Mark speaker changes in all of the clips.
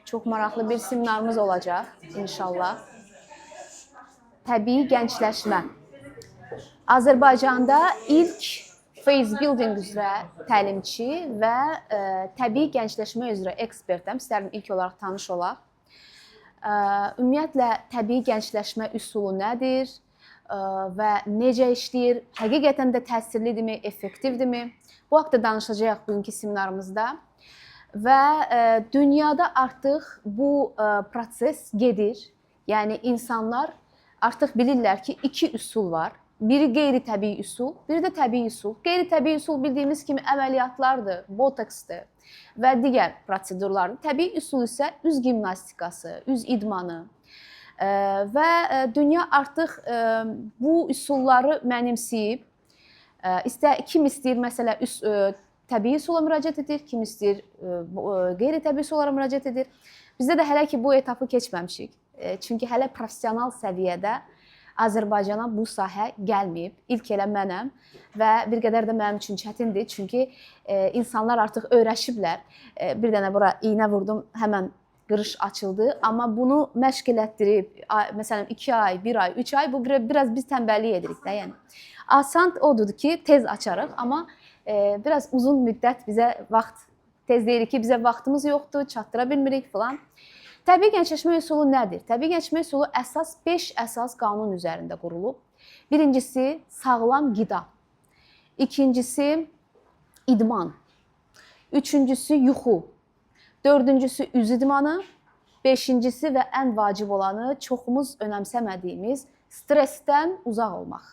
Speaker 1: Çok maraqlı bir seminarımız olacaq inşallah. Təbii gəncləşmə. Azərbaycanda ilk phase building üzrə təlimçi və təbii gəncləşmə üzrə ekspertəm. İstərdim ilk olaraq tanış olaq. Ümumiyyətlə, təbii gəncləşmə üsulu nədir və necə işləyir? Həqiqətən də təsirlidirmi, effektivdirmi? Bu haqda danışacağıq bugünkü seminarımızda. Və dünyada artıq bu proses gedir. Yəni, insanlar artıq bilirlər ki, iki üsul var. Biri qeyri-təbii üsul, biri də təbii üsul. Qeyri-təbii üsul bildiyimiz kimi əməliyyatlardır, botoksdur və digər prosedurlardır. Təbii üsul isə üz gimnastikası, üz idmanı və dünya artıq bu üsulları mənimsəyib. Kim istəyir, məsələ, təbii üsula müraciət edir, kim istəyir qeyri-təbii üsullara müraciət edir. Bizdə də hələ ki, bu etapı keçməmişik. Çünki hələ professional səviyyədə Azərbaycana bu sahə gəlməyib. İlk elə mənəm və bir qədər də mənim üçün çətindir. Çünki insanlar artıq öyrəşiblər. Bir dənə bura iynə vurdum, həmən qırış açıldı. Amma bunu məşq elətdirib, məsələn, 2 ay, 1 ay, 3 ay, bu biraz biz tənbəllik edirik də. Yəni, asan odur ki, tez açarıq, amma biraz uzun müddət bizə vaxt, tez deyirik ki, bizə vaxtımız yoxdur, çatdıra bilmirik filan. Təbii gəncləşmə üsulu nədir? Təbii gəncləşmə üsulu 5 əsas qanun üzərində qurulub. Birincisi, sağlam qida. İkincisi, idman. Üçüncüsü, yuxu. Dördüncüsü, üz idmanı. Beşincisi və ən vacib olanı, çoxumuz önəmsəmədiyimiz stressdən uzaq olmaq.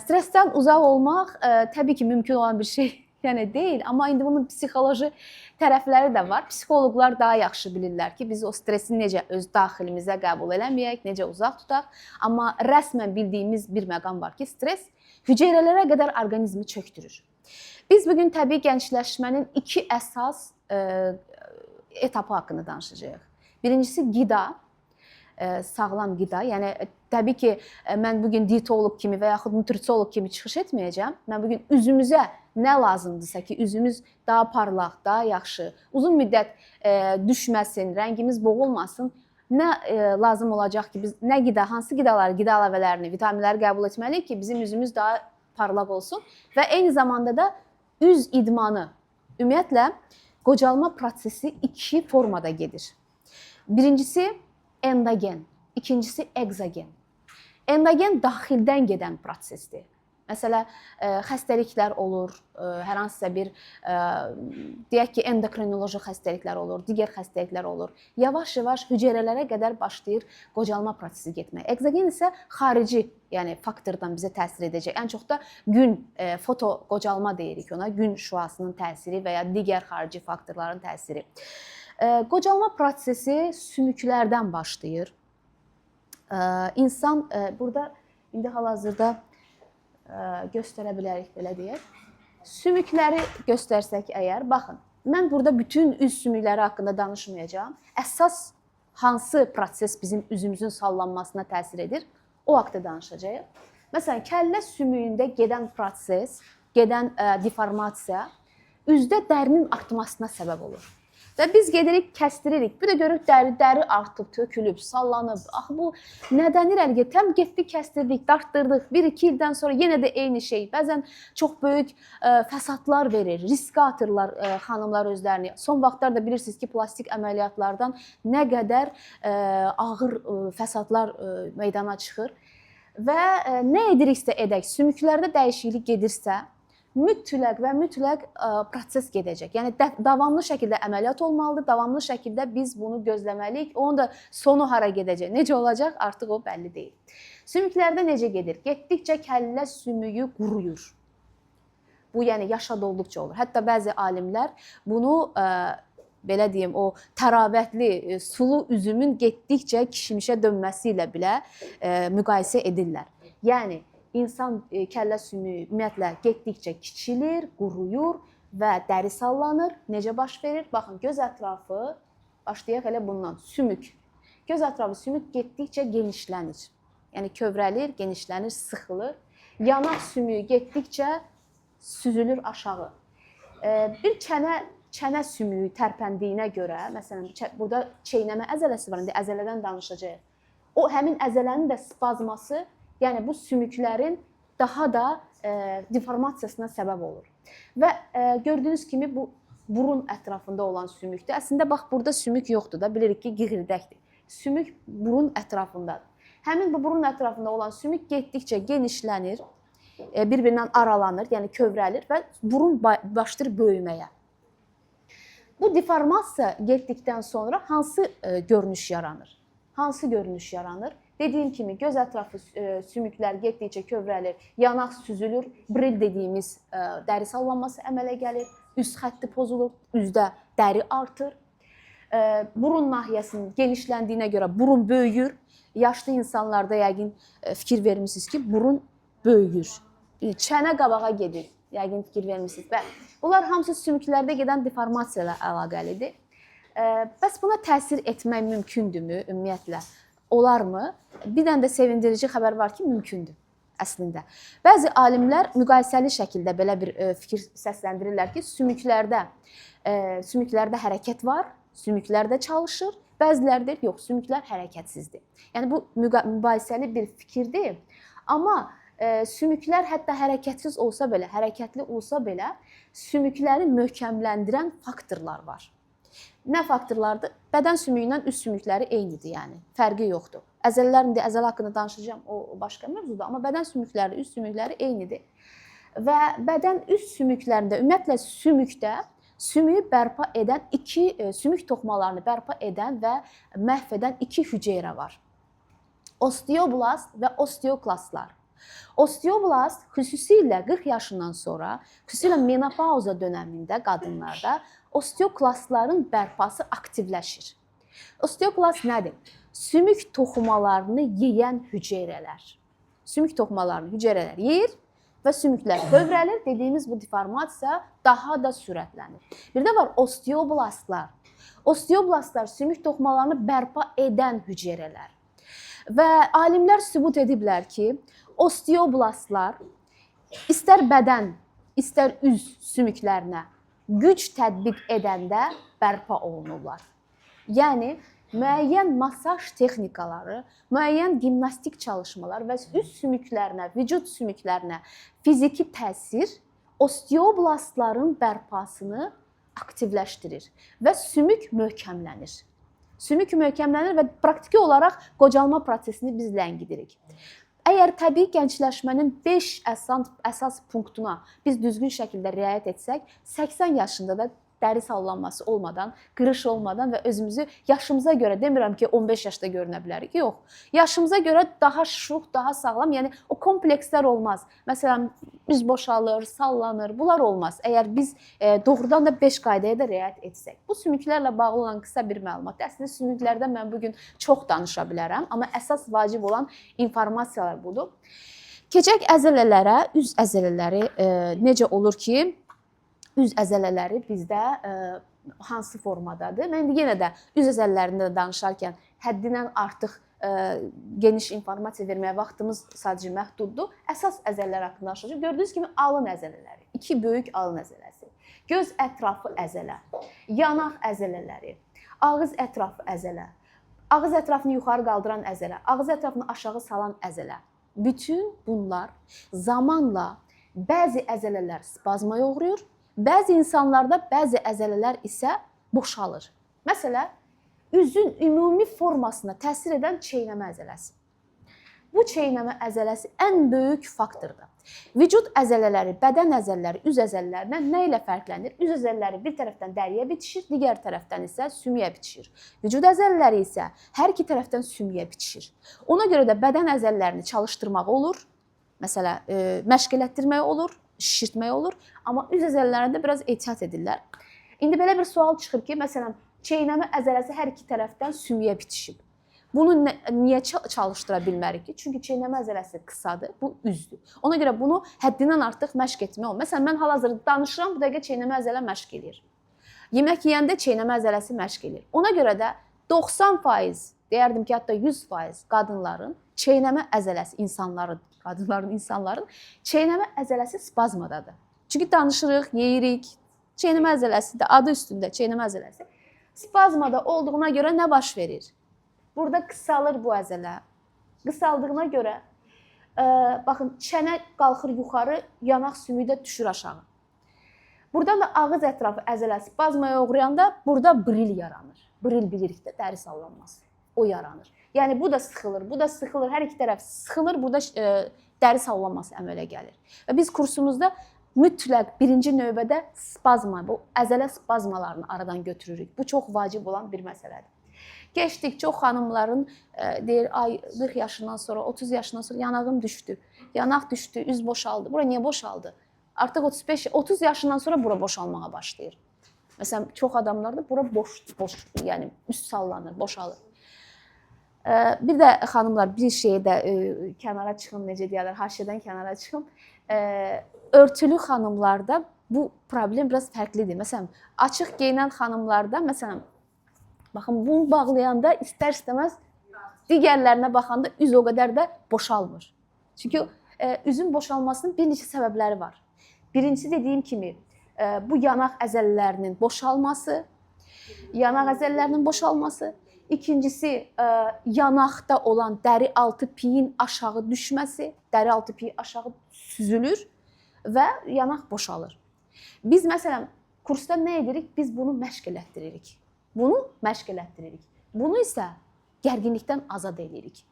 Speaker 1: Stressdən uzaq olmaq təbii ki, mümkün olan bir şey deyil, amma indi bunun psixoloji tərəfləri də var. Psixoloqlar daha yaxşı bilirlər ki, biz o stresi necə öz daxilimizə qəbul eləməyək, necə uzaq tutaq. Amma rəsmən bildiyimiz bir məqam var ki, stres hüceyrələrə qədər orqanizmi çökdürür. Biz bugün təbii gəncləşmənin 2 əsas etapı haqqında danışacağıq. Birincisi, qida. Sağlam qida. Yəni, təbii ki, mən bugün dietoloq kimi və yaxud nutrisioloq kimi çıxış etməyəcəm. Mən bugün üzümüzə nə lazımdırsa ki, üzümüz daha parlaq, daha yaxşı, uzun müddət düşməsin, rəngimiz boğulmasın, nə lazım olacaq ki, biz nə qida, hansı qidaları, qida əlavələrini, vitaminləri qəbul etməliyik ki, bizim üzümüz daha parlaq olsun və eyni zamanda da üz idmanı. Ümumiyyətlə, qocalma prosesi 2 formada gedir. Birincisi, endogen, ikincisi eksogen. Endogen daxildən gedən prosesdir. Məsələn, xəstəliklər olur, hər hansısa bir, deyək ki, endokrinoloji xəstəliklər olur, digər xəstəliklər olur. Yavaş-yavaş hüceyrələrə qədər başlayır qocalma prosesi getmək. Eksogen isə xarici, yəni faktordan bizə təsir edəcək. Ən çox da gün fotoqocalma deyirik ona, gün şüasının təsiri və ya digər xarici faktorların təsiri. Qocalma prosesi sümüklərdən başlayır. İnsan, burada indi hal-hazırda göstərə bilərik, belə deyək. Sümükləri göstərsək əgər, baxın, mən burada bütün üz sümükləri haqqında danışmayacağım. Əsas hansı proses bizim üzümüzün sallanmasına təsir edir, o haqda danışacağıq. Məsələn, kəllə sümüyündə gedən proses, gedən deformasiya üzdə dərinin artmasına səbəb olur. Və biz gedirik, kəstiririk. Bir də görürük, dəri artıb, tökülüb, sallanıb. Axı, bu nədən irəli gedir? Təm getdik, kəstirdik, dartdırdıq. 1-2 ildən sonra yenə də eyni şey. Bəzən çox böyük fəsadlar verir, riskə atırlar xanımlar özlərini. Son vaxtlarda bilirsiniz ki, plastik əməliyyatlardan nə qədər ağır fəsadlar meydana çıxır. Və nə ediriksə edək, sümüklərdə dəyişiklik gedirsə, mütləq və mütləq proses gedəcək. Yəni, davamlı şəkildə əməliyyat olmalıdır, davamlı şəkildə biz bunu gözləməliyik. Onun da sonu hara gedəcək, necə olacaq, artıq o bəlli deyil. Sümüklərdə necə gedir? Getdikcə kəllə sümüyü quruyur. Bu, yəni, yaşa dolduqca olur. Hətta bəzi alimlər bunu, belə deyim, o təravətli, sulu üzümün getdikcə kişmişə dönməsi ilə bilə müqayisə edirlər. Yəni, İnsan kəllə sümüyü ümumiyyətlə getdikcə kiçilir, quruyur və dəri sallanır. Necə baş verir? Baxın, göz ətrafı, başlayaq elə bundan, sümük. Göz ətrafı sümük getdikcə genişlənir. Yəni, kövrəlir, genişlənir, sıxılır. Yanaq sümüyü getdikcə süzülür aşağı. Bir çənə çənə sümüyü tərpəndiyinə görə, məsələn, burada çeynəmə əzələsi var, indi əzələdən danışacağıq. O həmin əzələnin də spazması, yəni bu sümüklərin daha da deformasiyasına səbəb olur. Və gördüyünüz kimi bu burun ətrafında olan sümükdür. Əslində bax burada sümük yoxdur da, bilirik ki, giğirdəkdir. Sümük burun ətrafındadır. Həmin bu burun ətrafında olan sümük getdikcə genişlənir, bir-birindən aralanır, yəni kövrəlir və burun başlayır böyüməyə. Bu deformasiya getdikdən sonra hansı görünüş yaranır? Hansı görünüş yaranır? Dediyim kimi göz ətrafı sümüklər getdikcə kövrəlir, yanaq süzülür, bril dediyimiz dəri sallanması əmələ gəlir, üz xətti pozulur, üzdə dəri artır. Burun nahiyəsinin genişləndiyinə görə burun böyüyür. Yaşlı insanlarda yəqin fikir vermişsiniz ki, burun böyüyür. Çənə qabağa gedir, yəqin fikir vermişsiniz. Bunlar hamısı sümüklərdə gedən deformasiya ilə əlaqəlidir. Bəs buna təsir etmək mümkündürmü ümumiyyətlə? Olarmı? Bir dənə də sevindirici xəbər var ki, mümkündür əslində. Bəzi alimlər müqayisəli şəkildə belə bir fikir səsləndirirlər ki, sümüklərdə hərəkət var, sümüklər də çalışır. Bəziləri deyir, yox, sümüklər hərəkətsizdir. Yəni bu mübahisəli bir fikirdir. Amma sümüklər hətta hərəkətsiz olsa belə, hərəkətli olsa belə, sümükləri möhkəmləndirən faktorlar var. Nə faktorlardır? Bədən sümüyü ilə üst sümükləri eynidir, yəni fərqi yoxdur. Əzələlər, indi əzələ haqqında danışacağam, o başqa mövzudur, amma bədən sümükləri, üst sümükləri eynidir. Və bədən üst sümüklərində, ümumiyyətlə sümükdə sümüyü bərpa edən sümük toxumalarını bərpa edən və məhv edən iki hüceyrə var. Osteoblast və osteoklastlar. Osteoblast xüsusilə 40 yaşından sonra, xüsusilə menopauza dönəmində qadınlarda osteoklastların bərpası aktivləşir. Osteoklast nədir? Sümük toxumalarını yeyən hüceyrələr. Sümük toxumalarını hüceyrələr yeyir və sümüklər kövrəlir. Dediyimiz bu deformasiya daha da sürətlənir. Bir də var osteoblastlar. Osteoblastlar sümük toxumalarını bərpa edən hüceyrələr. Və alimlər sübut ediblər ki, osteoblastlar istər bədən, istər üz sümüklərinə güc tətbiq edəndə bərpa olunurlar. Yəni, müəyyən masaj texnikaları, müəyyən gimnastik çalışmalar və üz sümüklərinə, vücud sümüklərinə fiziki təsir osteoblastların bərpasını aktivləşdirir və sümük möhkəmlənir. Sümük möhkəmlənir və praktiki olaraq qocalma prosesini biz ləngidirik. Əgər təbii gəncləşmənin 5 əsas punktuna biz düzgün şəkildə riayət etsək, 80 yaşında da dəri sallanması olmadan, qırış olmadan və özümüzü yaşımıza görə, demirəm ki 15 yaşda görünə bilərik, yox. Yaşımıza görə daha şux, daha sağlam, yəni o komplekslər olmaz. Məsələn, üz boşalır, sallanır, bunlar olmaz. Əgər biz doğrudan da 5 qaydaya da riayət etsək. Bu sümüklərlə bağlı olan qısa bir məlumat. Əslində sümüklərdən mən bugün çox danışa bilərəm, amma əsas vacib olan informasiyalar budur. Keçək əzələlərə, üz əzələləri necə olur ki, üz əzələləri bizdə hansı formadadır? Mən indi yenə də üz əzələlərində danışarkən həddindən artıq geniş informasiya verməyə vaxtımız sadəcə məhduddur. Əsas əzələlər haqqında danışacağıq. Gördüyünüz kimi alın əzələləri, iki böyük alın əzələsi, göz ətrafı əzələ, yanaq əzələləri, ağız ətrafı əzələ, ağız ətrafını yuxarı qaldıran əzələ, ağız ətrafını aşağı salan əzələ. Bütün bunlar zamanla bəzi əzələlər spazmaya uğrayır, bəzi insanlarda bəzi əzələlər isə boşalır. Məsələn, üzün ümumi formasına təsir edən çeynəmə əzələsi. Bu çeynəmə əzələsi ən böyük faktordur. Vücud əzələləri, bədən əzələləri, üz əzələlərindən nə ilə fərqlənir? Üz əzələləri bir tərəfdən dəriyə bitişir, digər tərəfdən isə sümüyə bitişir. Vücud əzələləri isə hər iki tərəfdən sümüyə bitişir. Ona görə də bədən əzələlərini çalışdırmaq olur, məsələn, məşq elətdirmək olur, şişirtmək olur, amma üz əzələlərində biraz ehtiyat edirlər. İndi belə bir sual çıxır ki, məsələn, çeynəmə əzələsi hər iki tərəfdən sümüyə bitişib. Bunu niyə çalışdıra bilmərik ki? Çünki çeynəmə əzələsi qısadır, bu üzdür. Ona görə bunu həddindən artıq məşq etmək olur. Məsələn, mən hal-hazırda danışıram, bu dəqiqə çeynəmə əzələ məşq eləyir. Yemək yeyəndə çeynəmə əzələsi məşq eləyir. Ona görə də 90%, deyərdim ki, hətta 100% qadınların çeynəmə əzələsi, qadınların, insanların çeynəmə əzələsi spazmadadır. Çünki danışırıq, yeyirik, Çeynəmə əzələsi də adı üstündə çeynəmə əzələsi. Spazmada olduğuna görə nə baş verir? Burada qısalır bu əzələ. Qısaldığına görə baxın çənə qalxır yuxarı, yanaq sümüyü də düşür aşağı. Buradan da ağız ətrafı əzələsi spazmaya uğrayanda burada bril yaranır. Bril bilirik də dəri sallanması. O yaranır. Yəni bu da sıxılır, bu da sıxılır, hər iki tərəf sıxılır, burada dəri sallanması əmələ gəlir. Və biz kursumuzda mütləq birinci növbədə spazma, bu əzələ spazmalarını aradan götürürük. Bu çox vacib olan bir məsələdir. Keçdik, çox xanımların deyir, ay 40 yaşından sonra, 30 yaşından sonra yanağım düşdü, yanaq düşdü, üz boşaldı. Bura niyə boşaldı? Artıq 30 yaşından sonra bura boşalmağa başlayır. Məsələn, çox adamlarda bura boş, yəni üst sallanır, boşalır. Bir də xanımlar bir şeyi də kənara çıxım, necə deyirlər, haşiyədən kənara çıxım. Örtülü xanımlarda bu problem biraz fərqlidir. Məsələn, açıq geyinən xanımlarda, məsələn, baxın, bunu bağlayanda istər-istəməz digərlərinə baxanda üz o qədər də boşalmır. Çünki üzün boşalmasının bir neçə səbəbləri var. Birincisi dediyim kimi, bu yanaq əzələlərinin boşalması, yanaq əzələlərinin boşalması. İkincisi, yanaqda olan dəri altı piyin aşağı düşməsi, dəri altı piyi aşağı süzülür və yanaq boşalır. Biz məsələn, kursda nə edirik? Biz bunu məşq elətdiririk. Bunu isə gərginlikdən azad edirik.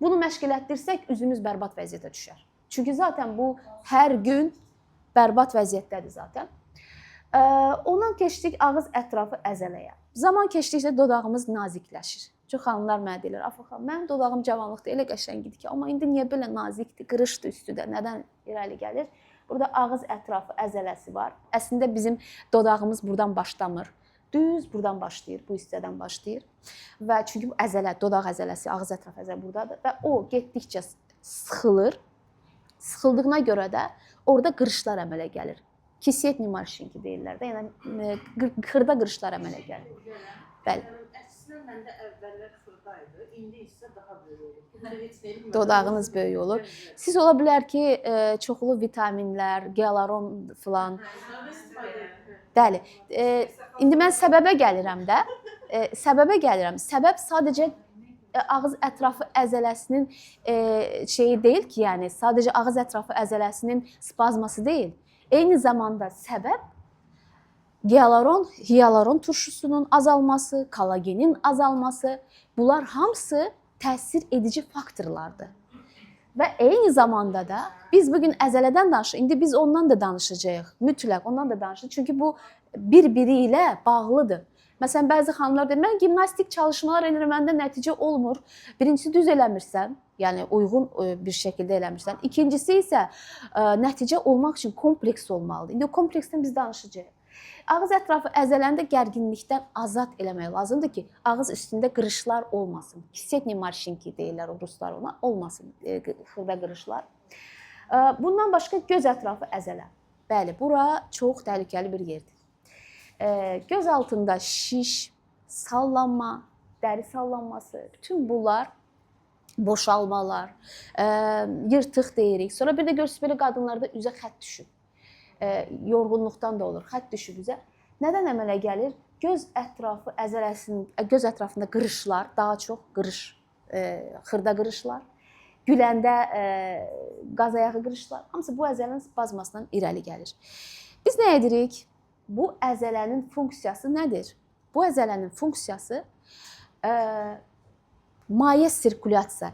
Speaker 1: Bunu məşq elətdirsək, üzümüz bərbad vəziyyətə düşər. Çünki zaten bu hər gün bərbad vəziyyətdədir zaten. Ondan keçdik ağız ətrafı əzələyə. Zaman keçdikcə dodağımız nazikləşir. Çox xanımlar mənə deyirlər, Afaq xanım, mənim dodağım cavanlıqda elə qəşəng idi ki, amma indi niyə belə nazikdir, qırışdır üstü də, nədən irəli gəlir? Burada ağız ətrafı əzələsi var. Əslində bizim dodağımız buradan başlamır. Düz buradan başlayır, bu hissədən başlayır. Və çünki bu əzələ, dodaq əzələsi, ağız ətrafı əzələ buradadır və o getdikcə sıxılır. Sıxıldığına görə də orada qırışlar əmələ gəlir. Kisiyetni marşinki deyirlər də, yəni xırda qırışlar əmələ gəlir. Bəli.
Speaker 2: Əslində məndə əvvəllər xırdaydı, indi isə daha böyük olur.
Speaker 1: Dodağınız böyük olur. Siz ola bilər ki, çoxlu vitaminlər, gialuron filan. Bəli. İndi mən səbəbə gəlirəm də. Səbəb sadəcə ağız ətrafı əzələsinin şeyi deyil ki, yəni sadəcə ağız ətrafı əzələsinin spazması deyil. Eyni zamanda səbəb hialuron turşusunun azalması, kollagenin azalması, bunlar hamısı təsir edici faktorlardır. Və eyni zamanda da biz bugün əzələdən danışırıq. İndi biz ondan da danışacağıq. Mütləq ondan da danışacağıq. Çünki bu bir-biri ilə bağlıdır. Məsələn, bəzi xanımlar deyir, mən gimnastik çalışmalar edirəm, məndə nəticə olmur. Birincisi düz eləmirsən, yəni uyğun bir şəkildə eləmirsən. İkincisi isə nəticə olmaq üçün kompleks olmalıdır. İndi o kompleksdən biz danışacağıq. Ağız ətrafı əzələndə gərginlikdən azad eləmək lazımdır ki, ağız üstündə qırışlar olmasın. Kissetni marşinki deyirlər o ruslar ona, olmasın xırda qırışlar. Bundan başqa göz ətrafı əzələ. Bəli, bura çox təhlükəli bir yerdir. Göz altında şiş, sallanma, dəri sallanması, bütün bunlar boşalmalar, yırtıq deyirik. Sonra bir də görürsünüz belə qadınlarda üzə xət düşür. Yorğunluqdan da olur, xət düşür üzə. Nədən əmələ gəlir? Göz ətrafı əzələsinin, göz ətrafında qırışlar, daha çox qırış, xırda qırışlar, güləndə qaz ayağı qırışlar, hamısı bu əzələnin spazmasından irəli gəlir. Biz nə edirik? Bu əzələnin funksiyası nədir? Bu əzələnin funksiyası maye sirkulyasiya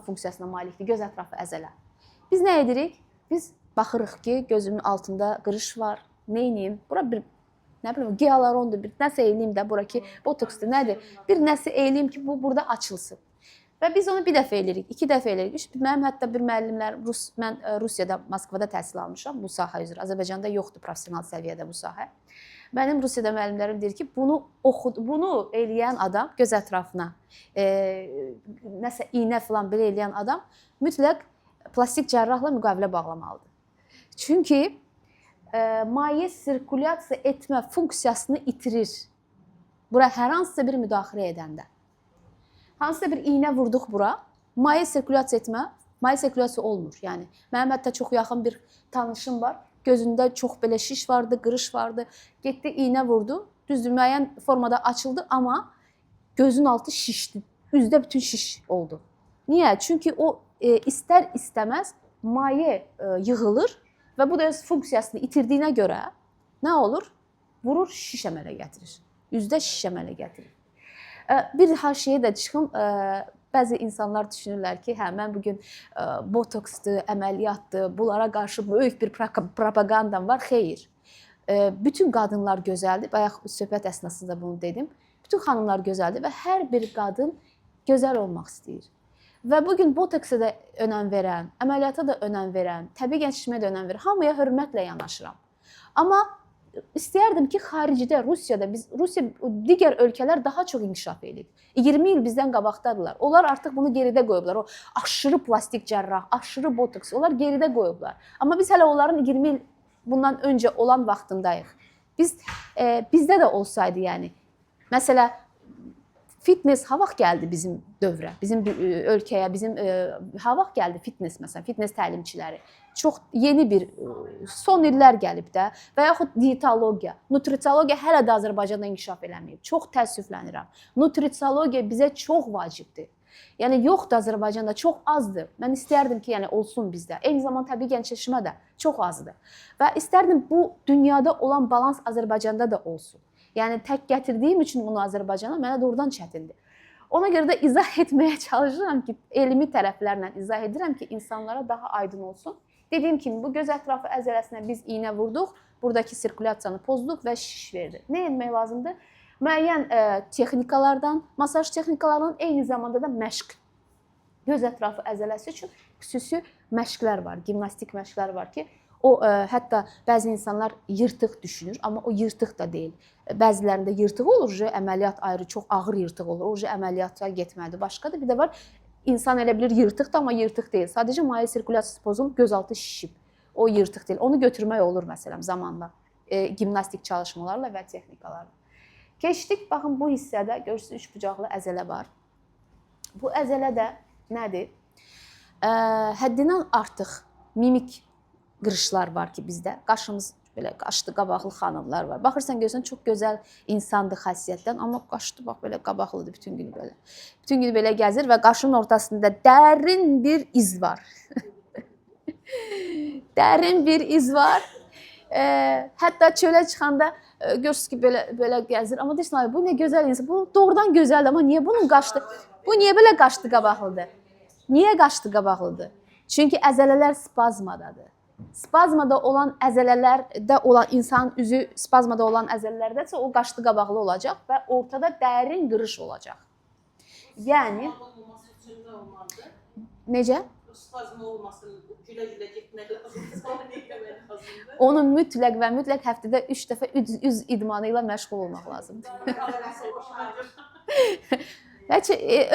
Speaker 1: funksiyasına malikdir, göz ətrafı əzələ. Biz nə edirik? Biz baxırıq ki, gözümün altında qırış var, neyniyim? Bura bir, nə bilim, gialurondur, bir nəsə eyliyim də, bura ki, botoksdur, nədir? Bir nəsə eyliyim ki, bu burada açılsın. Və biz onu bir dəfə eləyirik, 2 dəfə eləyirik. Mənim hətta bir müəllimlər, mən Rusiyada, Moskvada təhsil almışam bu sahə üzrə. Azərbaycanda yoxdur professional səviyyədə bu sahə. Mənim Rusiyada müəllimlərim deyir ki, bunu eləyən adam, göz ətrafına nəsə iynə falan belə eləyən adam mütləq plastik cərrahla müqavilə bağlamalıdır. Çünki maye sirkulyasiya etmə funksiyasını itirir. Bura hər hansısa bir müdaxilə edəndə. Hansısa bir iynə vurduq bura, maye sirkulyasiya etmə, maye sirkulyasiya olmur. Yəni, mənim hətta çox yaxın bir tanışım var, gözündə çox belə şiş vardı, qırış vardı. Getdi, iynə vurdu. Düzdür, müəyyən formada açıldı, amma gözün altı şişdi. Üzdə bütün şiş oldu. Niyə? Çünki o istər-istəməz maye yığılır və bu da öz funksiyasını itirdiyinə görə nə olur? Vurur, şiş əmələ gətirir. Üzdə şiş əmələ gətirir. Bir haşiyə də çıxım. Bəzi insanlar düşünürlər ki, hə, mən bugün botoksdur, əməliyyatdır, bunlara qarşı böyük bir propagandam var. Xeyr. Bütün qadınlar gözəldir. Bayaq söhbət əsnasında bunu dedim. Bütün xanımlar gözəldir və hər bir qadın gözəl olmaq istəyir. Və bugün botoksa da önəm verən, əməliyyata da önəm verən, təbii gəncləşməyə də önəm verən, hamıya hörmətlə yanaşıram. Amma istəyərdim ki, xaricdə, Rusiya digər ölkələr daha çox inkişaf edib. 20 il bizdən qabaqdadılar. Onlar artıq bunu geridə qoyublar. O aşırı plastik cərrah, aşırı botoks, onlar geridə qoyublar. Amma biz hələ onların 20 il bundan öncə olan vaxtındayıq. Bizdə də olsaydı, yəni. Məsələ, fitness ha vaxt gəldi bizim dövrə, bizim ölkəyə, ha vaxt gəldi fitness, məsələn, fitness təlimçiləri. Çox yeni bir, son illər gəlib də və yaxud dietologiya, nutrisiologiya hələ də Azərbaycanda inkişaf eləməyib. Çox təəssüflənirəm. Nutrisiologiya bizə çox vacibdir. Yəni, yoxdur Azərbaycanda, çox azdır. Mən istərdim ki, yəni, olsun bizdə. Eyni zamanda təbii gəncləşmə də çox azdır. Və istərdim bu dünyada olan balans Azərbaycanda da olsun. Yəni, tək gətirdiyim üçün bunu Azərbaycana mənə doğrudan çətindir. Ona görə də izah etməyə çalışıram ki, elmi tərəflərlə izah edirəm ki, insanlara daha aydın olsun. Dediyim kimi, bu göz ətrafı əzələsinə biz iynə vurduq, buradakı sirkulyasiyanı pozduq və şiş verdi. Nə etmək lazımdır? Müəyyən texnikalardan, masaj texnikalarından eyni zamanda da məşq. Göz ətrafı əzələsi üçün xüsusi məşqlər var, gimnastik məşqlər var ki, hətta bəzi insanlar yırtıq düşünür, amma o yırtıq da deyil. Bəzilərində yırtıq olur, əməliyyat ayrı, çox ağır yırtıq olur, o əməliyyata getməlidir. Başqa da bir də var, insan elə bilir yırtıqdır, amma yırtıq deyil. Sadəcə maye sirkulyasiyası pozulub, gözaltı şişib. O yırtıq deyil. Onu götürmək olur məsələn zamanla, gimnastik çalışmalarla və texnikalarla. Keçdik, baxın bu hissədə görürsünüz 3 bucaqlı əzələ var. Bu əzələ də nədir? Həddindən artıq mimik qırışlar var ki bizdə. Qaşımız belə qaşlı, qabaqlı xanımlar var. Baxırsan görsən çox gözəl insandır xasiyyətdən, amma qaşlı bax belə qabaqlıdır bütün gün belə. Bütün gün belə gəzir və qaşının ortasında dərin bir iz var. Dərin bir iz var. Hətta çölə çıxanda görürsünüz ki belə gəzir. Amma deyirsən, bu nə gözəl insan. Bu doğrudan gözəldir, amma niyə bunun qaşlı? Bu niyə belə qaşlı qabaqlıdır? Niyə qaşlı qabaqlıdır? Çünki əzələlər spazmadadır. Spazmada olan əzələlərdə olan insanın üzü spazmada olan əzələlərdəsə o qaşlı qabaqlı olacaq və ortada dərin qırış olacaq. Yəni necə?
Speaker 2: Spazm olmasın, gülə-gülə getmək lazımdır.
Speaker 1: Onu mütləq həftədə 3 dəfə üz idmanı ilə məşğul olmaq lazımdır.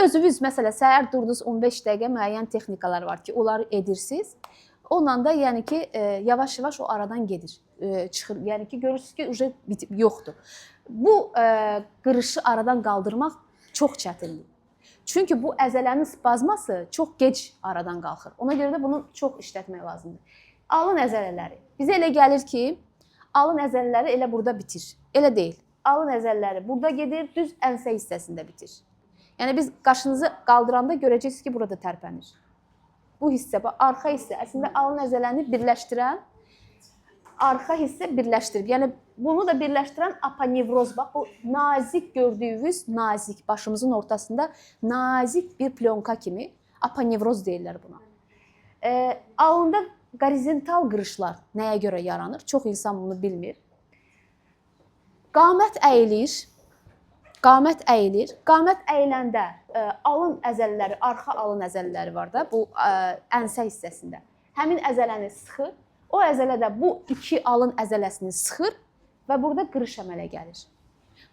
Speaker 1: Özünüz məsələ səhər durdunuz 15 dəqiqə müəyyən texnikalar var ki, onları edirsiniz. Onunla da yəni ki, yavaş-yavaş o aradan gedir, çıxır. Yəni ki, görürsünüz ki, uje bitib, yoxdur. Bu qırışı aradan qaldırmaq çox çətindir. Çünki bu əzələnin spazması çox gec aradan qalxır. Ona görə də bunu çox işlətmək lazımdır. Alın əzələləri. Bizə elə gəlir ki, alın əzələləri elə burada bitir. Elə deyil. Alın əzələləri burada gedir, düz ənsə hissəsində bitir. Yəni biz qaşınızı qaldıranda görəcəksiniz ki, burada tərpənir. Bu hissə, arxa hissə əslində alın əzələni birləşdirən arxa hissə birləşdirib. Yəni bunu da birləşdirən aponevroz. Bax bu nazik gördüyünüz nazik başımızın ortasında nazik bir plyonka kimi aponevroz deyirlər buna. Alında horizontal qırışlar nəyə görə yaranır? Çox insan bunu bilmir. Qamət əyilir. Qamət əyilir. Qamət əyiləndə alın əzələləri, arxa alın əzələləri var da bu ənsə hissəsində. Həmin əzələni sıxır. O əzələ də bu iki alın əzələsini sıxır və burada qırış əmələ gəlir.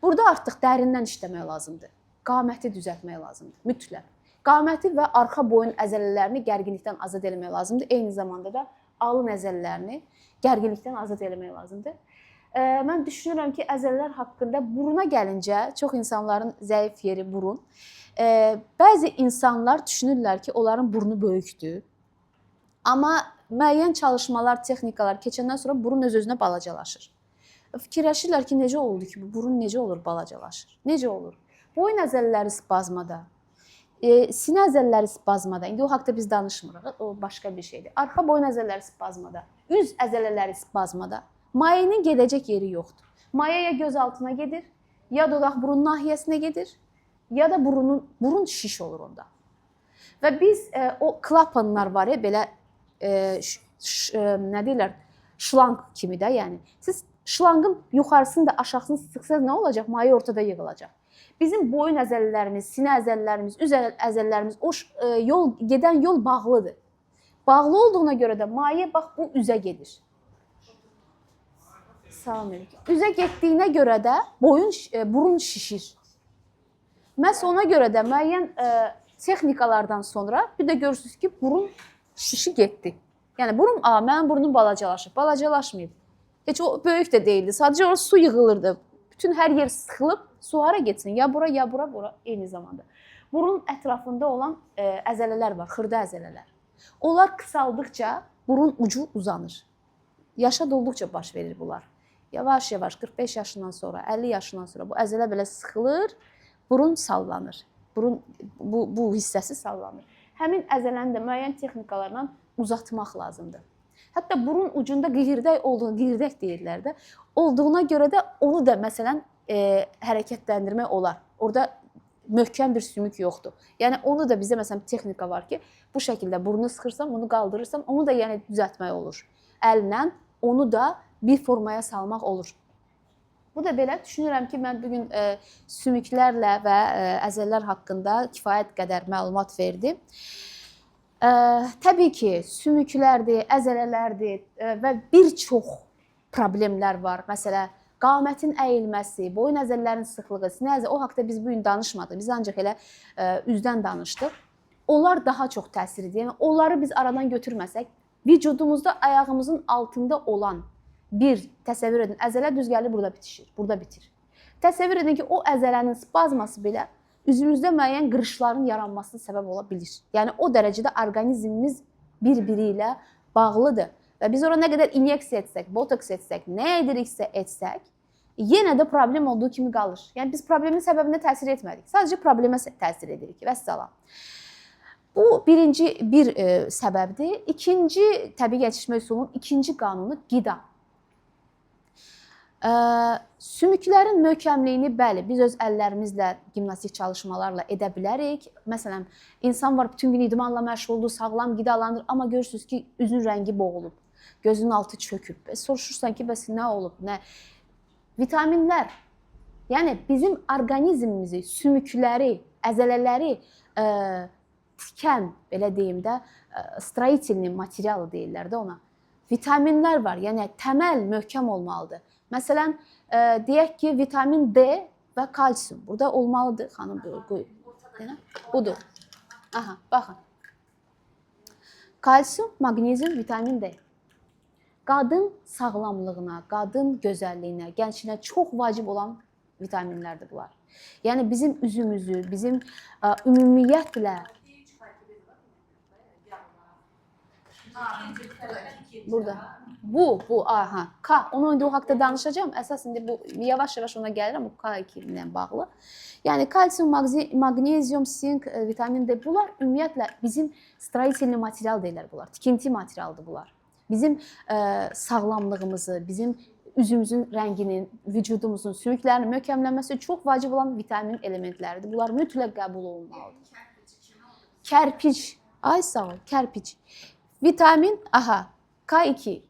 Speaker 1: Burada artıq dərindən işləmək lazımdır. Qaməti düzəltmək lazımdır, mütləq. Qaməti və arxa boyun əzələlərini gərginlikdən azad etmək lazımdır. Eyni zamanda da alın əzələlərini gərginlikdən azad etmək lazımdır. Mən düşünürəm ki, əzələlər haqqında buruna gəlincə çox insanların zəif yeri burun. Bəzi insanlar düşünürlər ki, onların burnu böyükdür. Amma müəyyən çalışmalar, texnikalar keçəndən sonra burun öz-özünə balacalaşır. Fikirləşirlər ki, necə oldu ki, bu burun necə olur balacalaşır? Necə olur? Boyun əzələləri spazmada, sinə əzələləri spazmada. İndi o haqqda biz danışmırıq, o başqa bir şeydir. Arxa boyun əzələləri spazmada, üz əzələləri spazmada. Mayenin gedəcək yeri yoxdur. Maye ya göz altına gedir, ya dodaq burun nahiyəsinə gedir, ya da burun şiş olur onda. Və biz o klapanlar var ya, belə nə deyirlər, şlanq kimi də, yəni. Siz şlanqın yuxarısını da aşağısını sıxsanız nə olacaq? Maye ortada yığılacaq. Bizim boyun əzələlərimiz, sinə əzələlərimiz, üz əzələlərimiz, o gedən yol bağlıdır. Bağlı olduğuna görə də maye bax bu üzə gedir. Salam əleykum. Üzə getdiyinə görə də burun şişir. Məhz ona görə də müəyyən texnikalardan sonra bir də görürsünüz ki, burun şişi getdi. Yəni mənim burnum balacalaşıb, balacalaşmayıb. Heç o böyük də deyildi. Sadəcə orada su yığılırdı. Bütün hər yer sıxılıb, su hara getsin? Ya bura eyni zamanda. Burun ətrafında olan əzələlər var, xırda əzələlər. Onlar qısaldıqca burun ucu uzanır. Yaşa dolduqca baş verir bunlar. Yavaş-yavaş 45 yaşından sonra, 50 yaşından sonra bu əzələ belə sıxılır, burun sallanır. Burun bu hissəsi sallanır. Həmin əzələni də müəyyən texnikalarla uzatmaq lazımdır. Hətta burun ucunda qıyırdək olduğunu, qıyırdək deyirlər də, olduğuna görə də onu da məsələn hərəkətləndirmək olar. Orada möhkəm bir sümük yoxdur. Yəni onu da bizə məsələn texnika var ki, bu şəkildə burnu sıxırsam, onu qaldırırsam, onu da yəni düzəltmək olur. Əllə onu da bir formaya salmaq olur. Bu da belə düşünürəm ki, mən bugün sümüklərlə və əzələlər haqqında kifayət qədər məlumat verdim. Təbii ki, sümüklərdir, əzələlərdir və bir çox problemlər var. Məsələn, qamətin əyilməsi, boyun əzələlərinin sıxlığı, sinə əzələ, o haqqda biz bugün danışmadıq. Biz ancaq elə üzdən danışdıq. Onlar daha çox təsir edir. Yəni, onları biz aradan götürməsək, vücudumuzda ayağımızın altında olan bir, təsəvvür edin, əzələ düzgəli burada bitişir, burada bitir. Təsəvvür edin ki, o əzələnin spazması belə üzümüzdə müəyyən qırışların yaranmasına səbəb ola bilir. Yəni, o dərəcədə orqanizmimiz bir-biri ilə bağlıdır. Və biz ora nə qədər inyeksiya etsək, botoks etsək, nə ediriksə etsək, yenə də problem olduğu kimi qalır. Yəni, biz problemin səbəbinə təsir etmədik. Sadəcə problemə təsir edirik. Vəssalam. Bu birinci bir səbəbdir. İkinci təbii yetişmə üsulunun ikinci qanunu qida. Sümüklərin möhkəmliyini, bəli, biz öz əllərimizlə gimnastik çalışmalarla edə bilərik. Məsələn, insan var, bütün gün idmanla məşğuldur, sağlam qidalanır, amma görürsünüz ki, üzün rəngi boğulub, gözünün altı çöküb. Soruşursan ki, bəs nə olub, nə? Vitaminlər, yəni bizim orqanizmimizi, sümükləri, əzələləri tikən, belə deyim də, stроительный materialı deyirlər də ona. Vitaminlər var, yəni təməl möhkəm olmalıdır. Məsələn, deyək ki, vitamin D və kalsium burada olmalıdır. Xanım, qoy. Budur. Aha, baxın. Kalsium, maqnezium, vitamin D. Qadın sağlamlığına, qadın gözəlliyinə, gəncliyinə çox vacib olan vitaminlərdir bunlar. Yəni bizim üzümüzü, bizim ümumiyyətlə burada. Aha, K. Onu indi o haqqda danışacağım. Əsas indi bu yavaş-yavaş ona gəlirəm, bu K2 ilə bağlı. Yəni kalsium, maqnezium, sink, vitamin D bunlar ümumiyyətlə bizim stроительный material deyirlər bunlar. Tikinti materialdır bunlar. Bizim sağlamlığımızı, bizim üzümüzün rənginin, vücudumuzun, sümüklərinin möhkəmlənməsi çox vacib olan vitamin elementləridir. Bunlar mütləq qəbul olunmalıdır. Kərpic. Ay sağ ol, kərpic. Vitamin, aha, K2.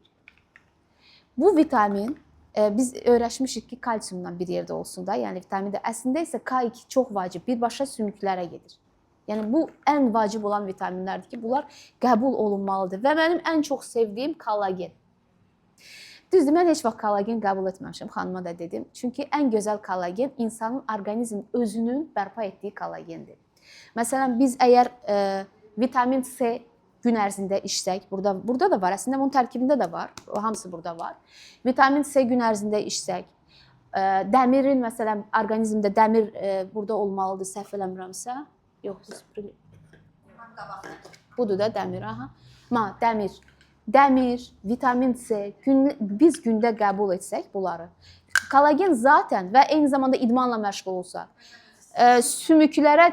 Speaker 1: Bu vitamin, biz öyrəşmişik ki, kalsiumdan bir yerdə olsun da, yəni vitamin də əslində isə K2 çox vacib, birbaşa sümüklərə gedir. Yəni bu ən vacib olan vitaminlərdir ki, bunlar qəbul olunmalıdır və mənim ən çox sevdiyim kollagen. Düzdür, mən heç vaxt kollagen qəbul etməmişəm, xanıma da dedim. Çünki ən gözəl kollagen insanın orqanizmin özünün bərpa etdiyi kollagendir. Məsələn, biz əgər vitamin C gün ərzində içsək, burada da var, əslində bunun tərkibində də var, hamısı burada var. Vitamin C gün ərzində içsək, dəmirin, məsələn, orqanizmdə dəmir burada olmalıdır, səhv eləmirəmsə. Yox, budur da dəmir, aha. Dəmir. dəmir, vitamin C biz gündə qəbul etsək bunları. Kollagen zaten və eyni zamanda idmanla məşğul olsa, sümüklərə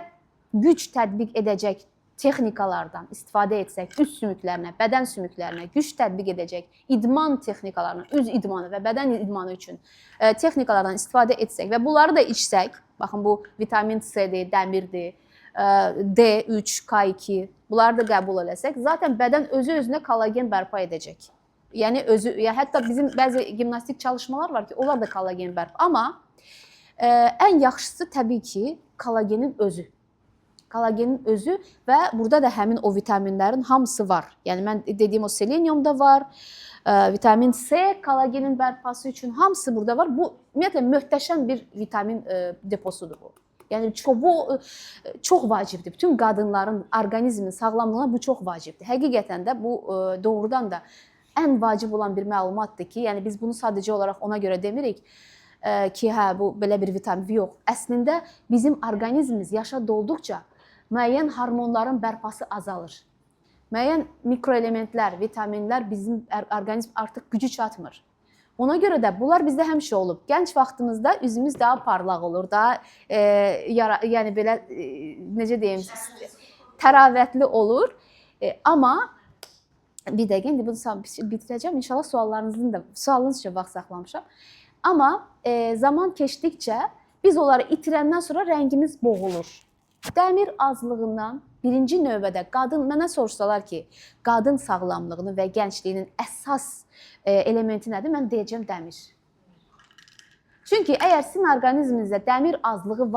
Speaker 1: güc tətbiq edəcək texnikalardan istifadə etsək, üz sümüklərinə, bədən sümüklərinə güc tətbiq edəcək idman texnikalarına, üz idmanı və bədən idmanı üçün texnikalardan istifadə etsək və bunları da içsək, baxın bu vitamin C-dir, dəmirdir, D3, K2, bunları da qəbul eləsək, zaten bədən özü-özünə kollagen bərpa edəcək. Yəni özü, ya hətta bizim bəzi gimnastik çalışmalar var ki, onlar da kollagen bərpa. Amma ən yaxşısı təbii ki, kollagenin özü. Kollagenin özü və burada da həmin o vitaminlərin hamısı var. Yəni mən dediyim o selenium da var, vitamin C kollagenin bərpası üçün hamısı burada var. Bu ümumiyyətlə möhtəşəm bir vitamin deposudur bu. Yəni bu çox vacibdir. Bütün qadınların orqanizminin sağlamlığına bu çox vacibdir. Həqiqətən də bu doğrudan da ən vacib olan bir məlumatdır ki, yəni biz bunu sadəcə olaraq ona görə demirik ki, hə bu belə bir vitamin yox. Əslində bizim orqanizmimiz yaşa dolduqca müəyyən hormonların bərpası azalır. Müəyyən mikroelementlər, vitaminlər bizim orqanizm artıq gücü çatmır. Ona görə də bunlar bizdə həmişə olub. Gənc vaxtımızda üzümüz daha parlaq olur, daha yəni belə necə deyim, təravətli olur. Amma bir dəqiqə indi bunu bitirəcəm. İnşallah suallarınız üçün vaxt saxlamışam. Amma zaman keçdikcə biz onları itirəndən sonra rəngimiz boğulur. Dəmir azlığından birinci növbədə mənə soruşsalar ki, qadın sağlamlığının və gəncliyinin əsas elementi nədir? Mən deyəcəm dəmir. Çünki əgər sizin orqanizminizdə dəmir azlığı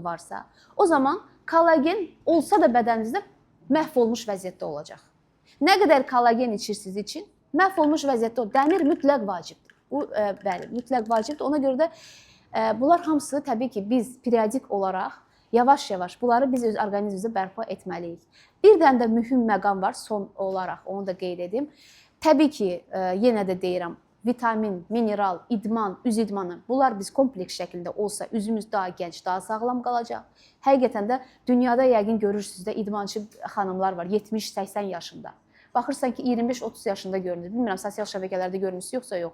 Speaker 1: varsa, o zaman kollagen olsa da bədəninizdə məhv olmuş vəziyyətdə olacaq. Nə qədər kollagen içirsiniz için, məhv olmuş vəziyyətdə o dəmir mütləq vacibdir. Bu bəli, mütləq vacibdir. Ona görə də bunlar hamısı təbii ki, biz periodik olaraq yavaş-yavaş bunları biz öz orqanizmimizdə bərpa etməliyik. Bir dənə də mühüm məqam var son olaraq, onu da qeyd edim. Təbii ki, yenə də deyirəm, vitamin, mineral, idman, üz idmanı, bunlar biz kompleks şəkildə olsa üzümüz daha gənc, daha sağlam qalacaq. Həqiqətən də dünyada yəqin görürsünüz də idmançı xanımlar var 70-80 yaşında. Baxırsan ki, 25-30 yaşında görünür. Bilmirəm, sosial şəbəkələrdə görmüsünüz yoxsa yox.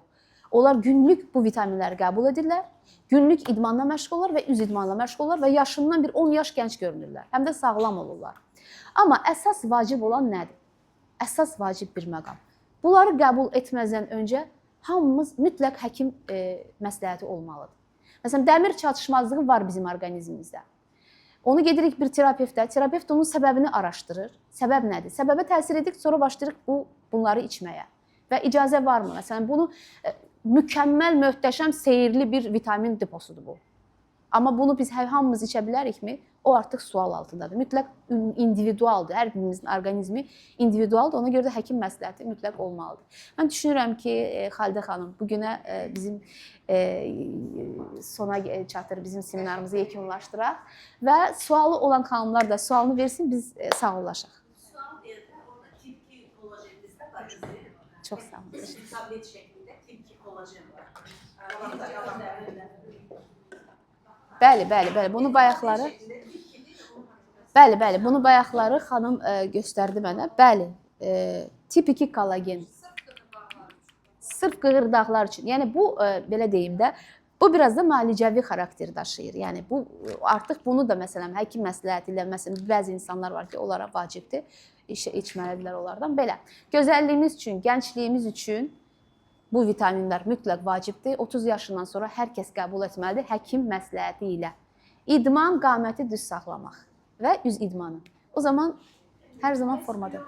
Speaker 1: Onlar günlük bu vitaminləri qəbul edirlər, günlük idmanla məşğul olurlar və üz idmanla məşğul olurlar və yaşından bir 10 yaş gənc görünürlər. Həm də sağlam olurlar. Amma əsas vacib olan nədir? Əsas vacib bir məqam. Bunları qəbul etməzdən öncə hamımız mütləq həkim məsləhəti olmalıdır. Məsələn, dəmir çatışmazlığı var bizim orqanizmimizdə. Onu gedirik bir terapevtə, terapevt onun səbəbini araşdırır. Səbəb nədir? Səbəbə təsir edirik, sonra başlayırıq bunları içməyə. Və icazə varmı? Məsələn, bunu mükəmməl, möhtəşəm, seyirli bir vitamin deposudur bu. Amma bunu biz hamımız içə bilərikmi? O artıq sual altındadır. Mütləq individualdır. Hər birimizin orqanizmi individualdır. Ona görə də həkim məsləhəti mütləq olmalıdır. Mən düşünürəm ki, Xalidə xanım, bugünə bizim sona çatır, bizim seminarımızı yekunlaşdıraq və sualı olan xanımlar da sualını versin, biz sağollaşaq.
Speaker 2: Sual orada tip-2 kolajenimizdə var.
Speaker 1: Çox sağ olun.
Speaker 2: Tablet şəklində tip-2 kolajen var.
Speaker 1: Bəli, bunu bayaqları Bəli, bunu bayaqları xanım göstərdi mənə. Bəli, tip 2 kollagen. Sırf qığırdaqlar üçün. Yəni bu belə deyim də, bu biraz da müalicəvi xarakteri daşıyır. Yəni bu artıq bunu da məsələn həkim məsləhəti ilə məsələn bəzi insanlar var ki, onlara vacibdir, içməlidirlər onlardan. Belə. Gözəlliyimiz üçün, gəncliyimiz üçün bu vitaminlər mütləq vacibdir. 30 yaşından sonra hər kəs qəbul etməlidir həkim məsləhəti ilə. İdman, qaməti düz saxlamaq və üz idmanı. O zaman hər zaman formada.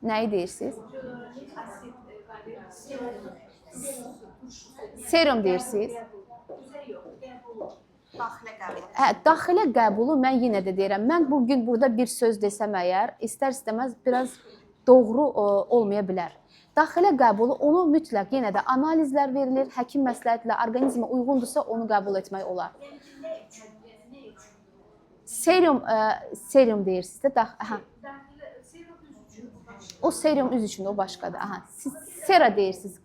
Speaker 1: Nəyi deyirsiniz? Serum deyirsiniz? Daxilə qəbulu mən yenə də deyirəm. Mən bugün burada bir söz desəm əgər, istər-istəməz biraz doğru olmaya bilər. Daxilə qəbulu onu mütləq yenə də analizlər verilir, həkim məsləhətilə orqanizmə uyğundursa onu qəbul etmək olar. Serum deyirsiniz də, o serum üz üçün, o başqadır. Siz sera deyirsiniz.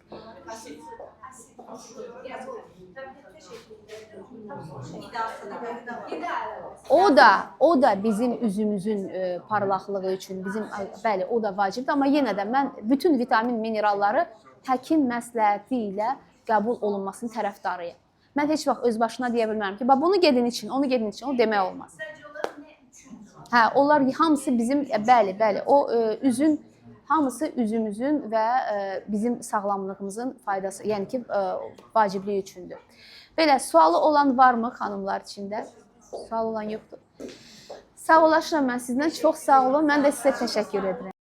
Speaker 1: O da bizim üzümüzün parlaqlığı üçün bizim bəli, o da vacibdir, amma yenə də mən bütün vitamin, mineralları həkim məsləhəti ilə qəbul olunmasının tərəfdarıyam. Mən heç vaxt öz başına deyə bilmərəm ki, bax bunu gedin için, onu gedin için, o demək olmaz. Hə, onlar hamısı bizim bəli, o üzün hamısı üzümüzün və bizim sağlamlığımızın faydası, yəni ki, vacibliyi üçündür. Belə sualı olan varmı xanımlar içində? Sual olan yoxdur. Sağ olasın, mən sizdən çox sağ olun. Mən də sizə təşəkkür edirəm.